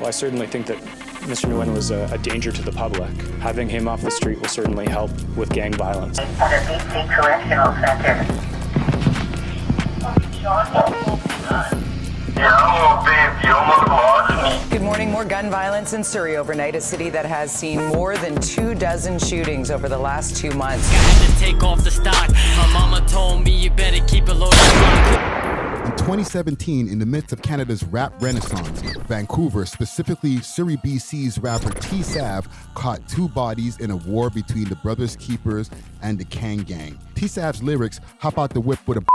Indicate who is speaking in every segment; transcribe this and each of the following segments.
Speaker 1: Well, I certainly think that Mr. Nguyen was a danger to the public. Having him off the street will certainly help with gang violence.
Speaker 2: At the BC Correctional Center.
Speaker 3: Good morning. More gun violence in Surrey overnight, a city that has seen more than 24 shootings over the last 2 months.
Speaker 4: I had to take off the stock. My mama told me you better keep it low.
Speaker 5: In 2017, in the midst of Canada's rap renaissance, Vancouver, specifically Surrey, BC's rapper Tsav, caught 2 bodies in a war between the Brothers Keepers and the Kang gang. Tsav's lyrics, hop out the whip with a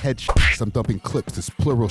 Speaker 5: head I'm dumping clips, this plural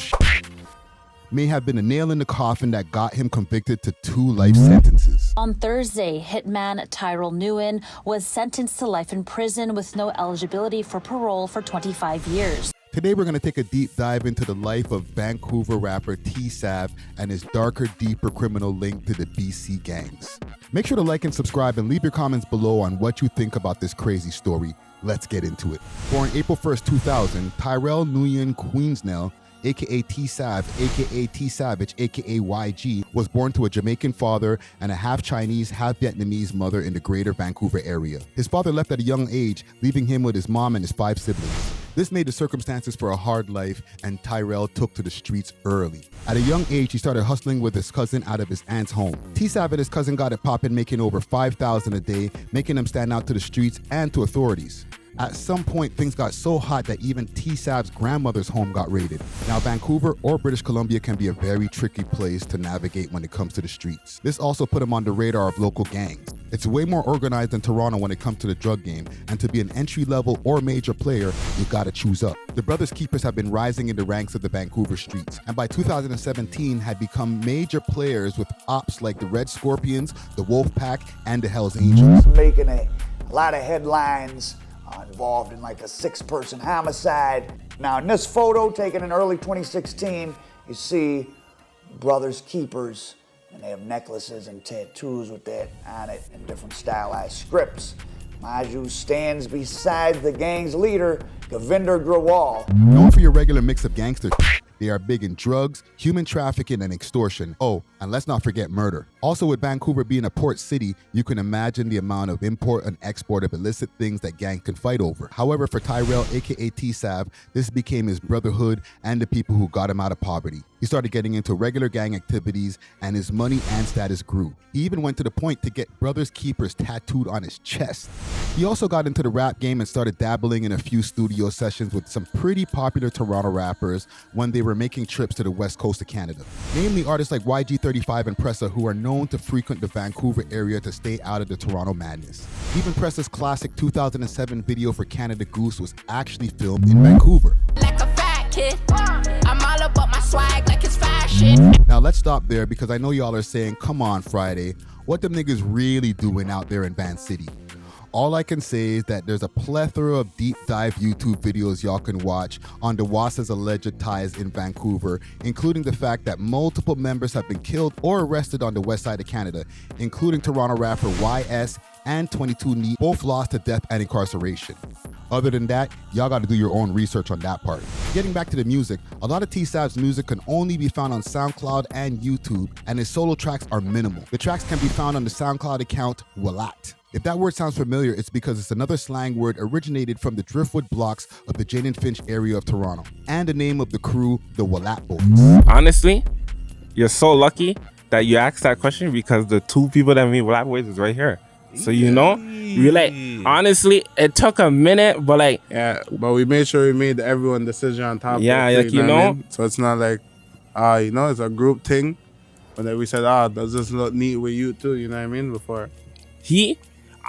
Speaker 5: may have been a nail in the coffin that got him convicted to 2 life sentences.
Speaker 6: On Thursday, hitman Tyrell Nguyen was sentenced to life in prison with no eligibility for parole for 25 years.
Speaker 5: Today we're going to take a deep dive into the life of Vancouver rapper Tsav and his darker, deeper criminal link to the BC gangs. Make sure to like and subscribe and leave your comments below on what you think about this crazy story. Let's get into it. Born April 1st, 2000, Tyrell Nguyen Queensnell, aka Tsav, aka T Savage, aka YG, was born to a Jamaican father and a half Chinese, half Vietnamese mother in the greater Vancouver area. His father left at a young age, leaving him with his mom and his 5 siblings. This made the circumstances for a hard life, and Tyrell took to the streets early. At a young age, he started hustling with his cousin out of his aunt's home. Tsav and his cousin got it poppin', making over $5,000 a day, making them stand out to the streets and to authorities. At some point, things got so hot that even Tsav's grandmother's home got raided. Now, Vancouver or British Columbia can be a very tricky place to navigate when it comes to the streets. This also put him on the radar of local gangs. It's way more organized than Toronto when it comes to the drug game, and to be an entry-level or major player, you gotta choose up. The Brothers Keepers have been rising in the ranks of the Vancouver streets, and by 2017 had become major players with ops like the Red Scorpions, the Wolf Pack, and the Hells Angels.
Speaker 7: Making a lot of headlines. Involved in like a 6-person homicide. Now in this photo taken in early 2016, you see Brothers Keepers, and they have necklaces and tattoos with that on it and different stylized scripts. Maju stands beside the gang's leader, Jagvir Malhi.
Speaker 5: Known for your regular mix of gangster, they are big in drugs, human trafficking, and extortion. Oh, and let's not forget murder. Also, with Vancouver being a port city, you can imagine the amount of import and export of illicit things that gangs can fight over. However, for Tyrell, aka Tsav, this became his brotherhood and the people who got him out of poverty. He started getting into regular gang activities, and his money and status grew. He even went to the point to get Brothers Keepers tattooed on his chest. He also got into the rap game and started dabbling in a few studio sessions with some pretty popular Toronto rappers when they were making trips to the west coast of Canada. Namely artists like YG35 and Pressa, who are known to frequent the Vancouver area to stay out of the Toronto madness. Even Pressa's classic 2007 video for Canada Goose was actually filmed in Vancouver.
Speaker 4: Like a fat kid. I'm all about my swag like it's fashion.
Speaker 5: Now let's stop there because I know y'all are saying, come on Friday, what them niggas really doing out there in Van City? All I can say is that there's a plethora of deep dive YouTube videos y'all can watch on the Wassas' alleged ties in Vancouver, including the fact that multiple members have been killed or arrested on the west side of Canada, including Toronto rapper YS and 22 Neat, both lost to death and incarceration. Other than that, y'all gotta do your own research on that part. Getting back to the music, a lot of Tsav's music can only be found on Soundcloud and YouTube, and his solo tracks are minimal. The tracks can be found on the Soundcloud account Wlatt. If that word sounds familiar, it's because it's another slang word originated from the driftwood blocks of the Jane and Finch area of Toronto, and the name of the crew, the Wlatt Boys.
Speaker 8: Honestly, you're so lucky that you asked that question because the 2 people that made Wlatt Boys is right here. So you know, we like, honestly, it took a minute, but like,
Speaker 9: yeah, but we made sure we made everyone decision on top.
Speaker 8: Yeah,
Speaker 9: of it,
Speaker 8: like you know,
Speaker 9: I mean? So it's not like, you know, it's a group thing. But then we said, does this look neat with you too? You know what I mean? Before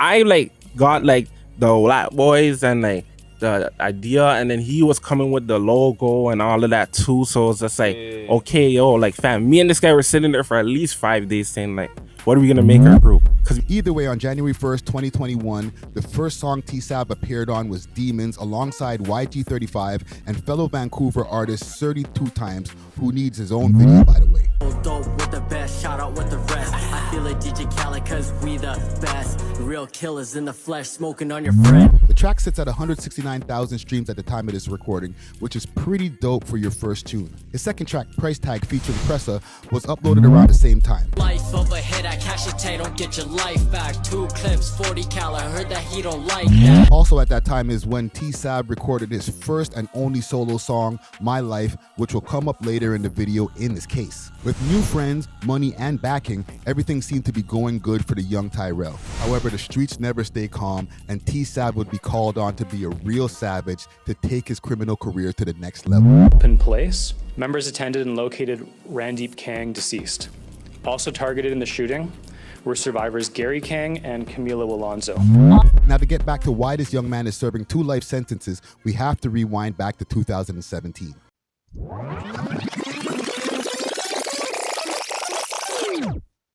Speaker 8: I like got like the Wlatt Boys and like the idea, and then he was coming with the logo and all of that too. So it's just like, okay, yo, like fam, me and this guy were sitting there for at least 5 days saying like, what are we gonna make our group? Because
Speaker 5: either way, on January 1st, 2021, the first song Tsav appeared on was Demons alongside YG35 and fellow Vancouver artist 32 Times, who needs his own video, by the way.
Speaker 4: Dope with the best, shout out with the rest. I feel it, DJ Khaled, cause we the best. Real killers in the flesh, smoking on your friend.
Speaker 5: The track sits at 169,000 streams at the time of this recording, which is pretty dope for your first tune. His second track, Price Tag featuring Pressa, was uploaded around the same time.
Speaker 10: Life of a hit, I cash it, don't get your life back. 2 clips, 40 cal, I heard that he don't like that.
Speaker 5: Also at that time is when Tsav recorded his first and only solo song, My Life, which will come up later in the video in this case. With new friends, money, and backing, everything seemed to be going good for the young Tyrell. However, the streets never stay calm, and Tsav would be called on to be a real savage to take his criminal career to the next level.
Speaker 1: In place, members attended and located Randy Kang deceased. Also targeted in the shooting were survivors Gary Kang and Camilo Alonso.
Speaker 5: Now, to get back to why this young man is serving 2 life sentences, we have to rewind back to 2017.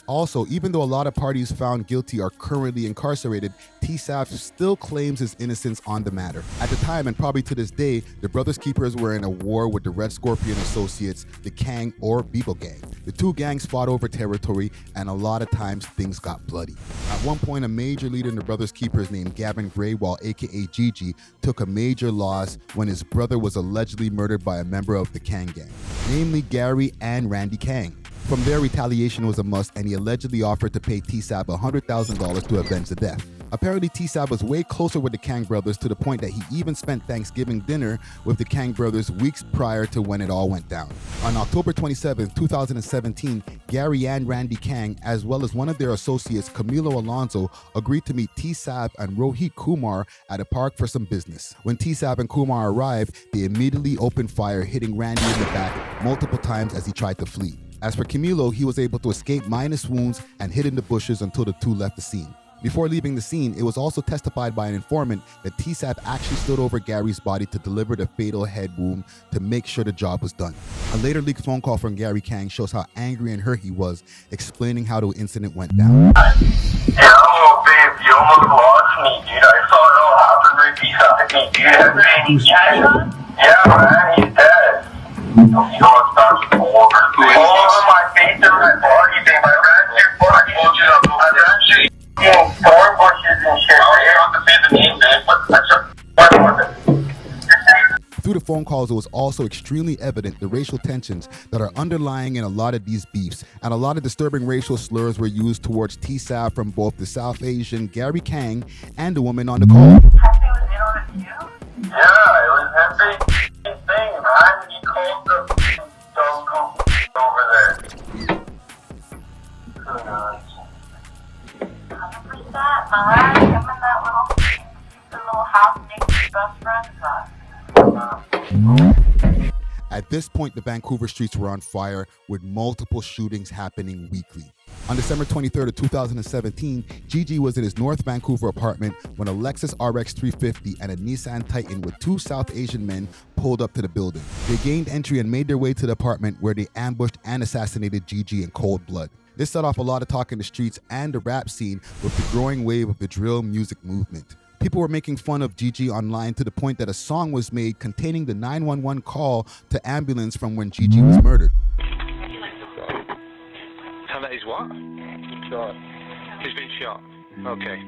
Speaker 5: Also, even though a lot of parties found guilty are currently incarcerated, Tsav still claims his innocence on the matter. At the time, and probably to this day, the Brothers Keepers were in a war with the Red Scorpion Associates, the Kang or Bebo Gang. The 2 gangs fought over territory, and a lot of times things got bloody. At one point, a major leader in the Brothers Keepers named Gavin Graywall, aka Gigi, took a major loss when his brother was allegedly murdered by a member of the Kang gang, namely Gary and Randy Kang. From there, retaliation was a must, and he allegedly offered to pay Tsav $100,000 to avenge the death. Apparently, Tsav was way closer with the Kang brothers to the point that he even spent Thanksgiving dinner with the Kang brothers weeks prior to when it all went down. On October 27, 2017, Gary and Randy Kang, as well as one of their associates, Camilo Alonso, agreed to meet Tsav and Rohit Kumar at a park for some business. When Tsav and Kumar arrived, they immediately opened fire, hitting Randy in the back multiple times as he tried to flee. As for Camilo, he was able to escape minus wounds and hid in the bushes until the 2 left the scene. Before leaving the scene, it was also testified by an informant that Tsav actually stood over Gary's body to deliver the fatal head wound to make sure the job was done. A later leaked phone call from Gary Kang shows how angry and hurt he was, explaining how the incident went down.
Speaker 11: Yeah, oh, babe, you almost lost me, dude. I saw it all happen right beside me, dude. Randy Kang? Yeah, man, he's dead. You know what's not all over my face and my body, babe. I ran through body. I ran through thorn bushes and shit. Oh, you don't have to say the name, babe. What was it?
Speaker 5: Through the phone calls, it was also extremely evident the racial tensions that are underlying in a lot of these beefs, and a lot of disturbing racial slurs were used towards Tsav from both the South Asian Gary Kang and the woman on the call.
Speaker 11: Yeah, it was that big thing, man. He called the dog over there. Who knows?
Speaker 2: 100%. Alright, him and that little half-naked best friend.
Speaker 5: At this point, the Vancouver streets were on fire, with multiple shootings happening weekly. On December 23rd of 2017, Gigi was in his North Vancouver apartment when a Lexus RX 350 and a Nissan Titan with 2 South Asian men pulled up to the building. They gained entry and made their way to the apartment, where they ambushed and assassinated Gigi in cold blood. This set off a lot of talk in the streets and the rap scene with the growing wave of the drill music movement. People were making fun of Gigi online to the point that a song was made containing the 911 call to ambulance from when Gigi was murdered.
Speaker 12: Tell that he's what? Shot. He's been shot. Okay.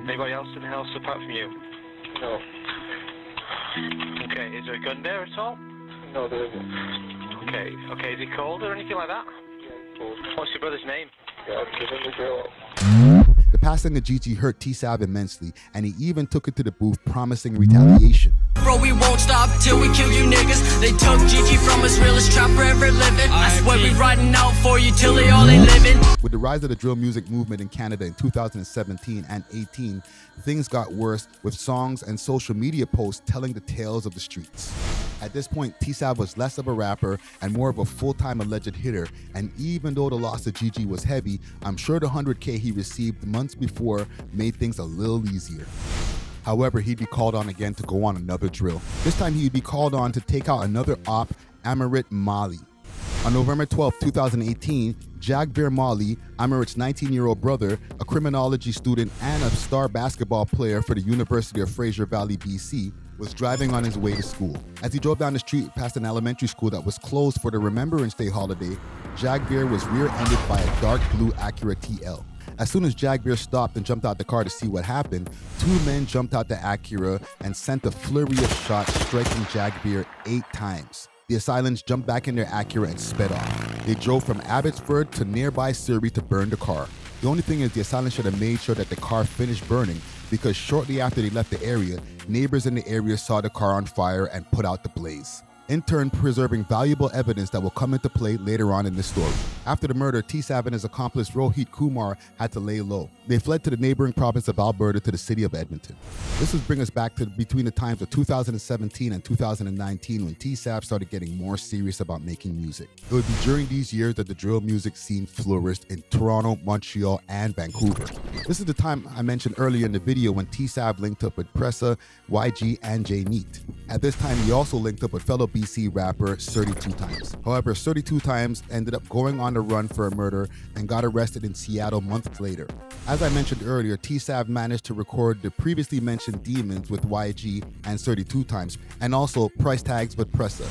Speaker 12: Anybody else in the house apart from you?
Speaker 11: No.
Speaker 12: Okay, is there a gun there at all?
Speaker 11: No, there isn't.
Speaker 12: Okay. Okay, is he cold or anything like that?
Speaker 11: Yeah, he's cold.
Speaker 12: What's your brother's name?
Speaker 11: Yeah, give him the drill.
Speaker 5: The passing of Gigi hurt Tsav immensely, and he even took it to the booth promising retaliation.
Speaker 10: Bro, we won't stop till we kill you niggas. They took Gigi from us, realest trapper ever living. I swear we riding out for you till they all ain't living.
Speaker 5: With the rise of the drill music movement in Canada in 2017 and 18, things got worse, with songs and social media posts telling the tales of the streets. At this point, Tsav was less of a rapper and more of a full-time alleged hitter, and even though the loss of Gigi was heavy, I'm sure the $100K he received months before made things a little easier. However, he'd be called on again to go on another drill. This time he'd be called on to take out another op, Jagvir Malhi. On November 12, 2018, Jagvir Malhi, Amarit's 19-year-old brother, a criminology student and a star basketball player for the University of Fraser Valley, BC, was driving on his way to school. As he drove down the street past an elementary school that was closed for the Remembrance Day holiday, Jagvir was rear-ended by a dark blue Acura TL. As soon as Jagvir stopped and jumped out the car to see what happened, 2 men jumped out the Acura and sent a flurry of shots, striking Jagvir 8 times. The assailants jumped back in their Acura and sped off. They drove from Abbotsford to nearby Surrey to burn the car. The only thing is the assailants should have made sure that the car finished burning, because shortly after they left the area, neighbors in the area saw the car on fire and put out the blaze, in turn preserving valuable evidence that will come into play later on in this story. After the murder, Tsav and his accomplice Rohit Kumar had to lay low. They fled to the neighboring province of Alberta to the city of Edmonton. This would bring us back to between the times of 2017 and 2019 when Tsav started getting more serious about making music. It would be during these years that the drill music scene flourished in Toronto, Montreal, and Vancouver. This is the time I mentioned earlier in the video when Tsav linked up with Pressa, YG, and J Neat. At this time, he also linked up with fellow BC rapper 32 Times. However, 32 Times ended up going on the run for a murder and got arrested in Seattle months later. As I mentioned earlier, Tsav managed to record the previously mentioned Demons with YG and 32 Times, and also Price Tags with Pressa,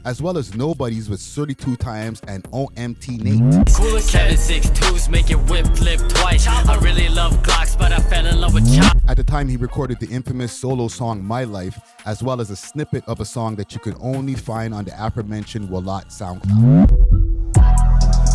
Speaker 5: as well as Nobodies with 32 Times and OMT Nate.
Speaker 10: Cooler 762s make it whip flip twice. I really love Glocks, but I fell in love with chop.
Speaker 5: At the time, he recorded the infamous solo song My Life, as well as a snippet of a song that you could only find on the aforementioned Wlatt Soundcloud.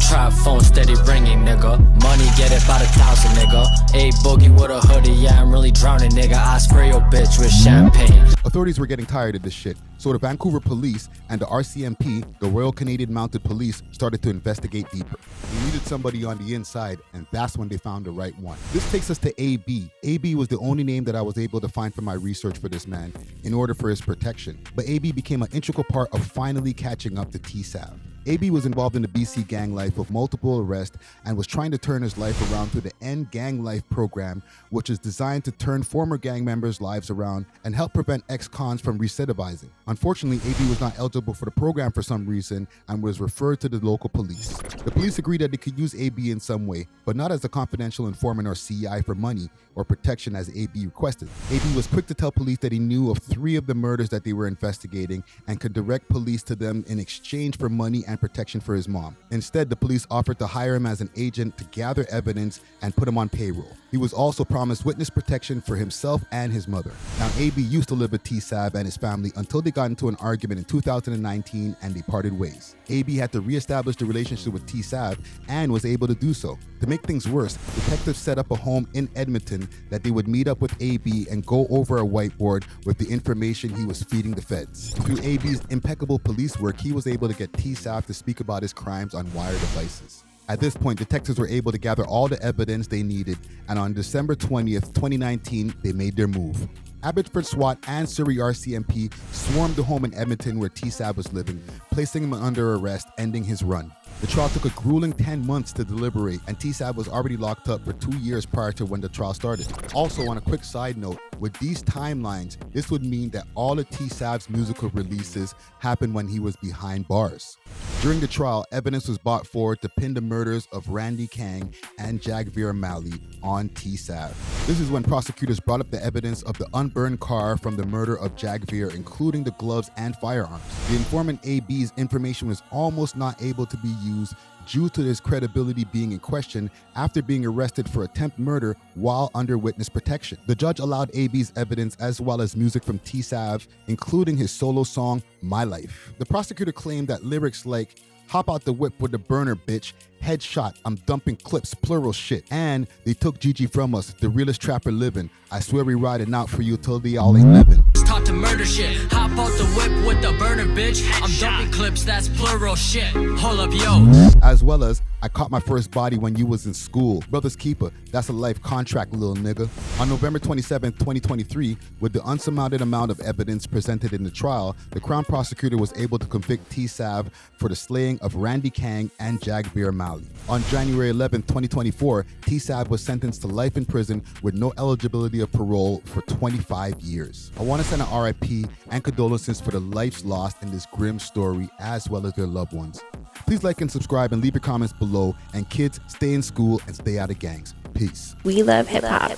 Speaker 10: Trap phone steady ringing, nigga. Money get it by the 1,000, nigga. A boogie with a hoodie, yeah, I'm really drowning, nigga. I spray your bitch with champagne.
Speaker 5: Authorities were getting tired of this shit, so the Vancouver Police and the RCMP, the Royal Canadian Mounted Police, started to investigate deeper. They needed somebody on the inside, and that's when they found the right one. This takes us to A.B. A.B. was the only name that I was able to find from my research for this man in order for his protection, but A.B. became an integral part of finally catching up to Tsav. A.B. was involved in the BC gang life with multiple arrests and was trying to turn his life around through the End Gang Life program, which is designed to turn former gang members' lives around and help prevent ex-cons from recidivizing. Unfortunately, A.B. was not eligible for the program for some reason and was referred to the local police. The police agreed that they could use A.B. in some way, but not as a confidential informant or CI for money or protection as A.B. requested. A.B. was quick to tell police that he knew of 3 of the murders that they were investigating and could direct police to them in exchange for money and protection for his mom. Instead, the police offered to hire him as an agent to gather evidence and put him on payroll. He was also promised witness protection for himself and his mother. Now, A.B. used to live with Tsav and his family until they got into an argument in 2019 and they parted ways. A.B. had to reestablish the relationship with Tsav and was able to do so. To make things worse, detectives set up a home in Edmonton that they would meet up with A.B. and go over a whiteboard with the information he was feeding the feds. Through A.B.'s impeccable police work, he was able to get Tsav to speak about his crimes on wire devices. At this point, detectives were able to gather all the evidence they needed, and on December 20th, 2019, they made their move. Abbotsford SWAT and Surrey RCMP swarmed the home in Edmonton where Tsav was living, placing him under arrest, ending his run. The trial took a grueling 10 months to deliberate, and Tsav was already locked up for 2 years prior to when the trial started. Also, on a quick side note, with these timelines, this would mean that all of Tsav's musical releases happened when he was behind bars. During the trial, evidence was brought forward to pin the murders of Randy Kang and Jagvir Malhi on Tsav. This is when prosecutors brought up the evidence of the unburned car from the murder of Jagvir, including the gloves and firearms. The informant A.B.'s information was almost not able to be used due to his credibility being in question after being arrested for attempt murder while under witness protection. The judge allowed A.B.'s evidence as well as music from Tsav, including his solo song, My Life. The prosecutor claimed that lyrics like, "Hop out the whip with the burner, bitch," "Headshot," "I'm dumping clips," plural shit, and "They took Gigi from us, the realest trapper living. I swear we riding out for you till they all ain't living."
Speaker 10: Talk to murder shit. Hop out the whip with the burner, bitch. I'm dumping clips, that's plural shit. Hold up, yo.
Speaker 5: As well as, "I caught my first body when you was in school. Brother's keeper, that's a life contract, little nigga." On November 27, 2023, with the unsurmounted amount of evidence presented in the trial, the Crown prosecutor was able to convict Tsav for the slaying of Randy Kang and Jagvir Malhi. On January 11, 2024, Tsav was sentenced to life in prison with no eligibility of parole for 25 years. I want to send an RIP and condolences for the lives lost in this grim story as well as their loved ones. Please like and subscribe and leave your comments below. And kids, stay in school and stay out of gangs. Peace.
Speaker 13: We love hip hop.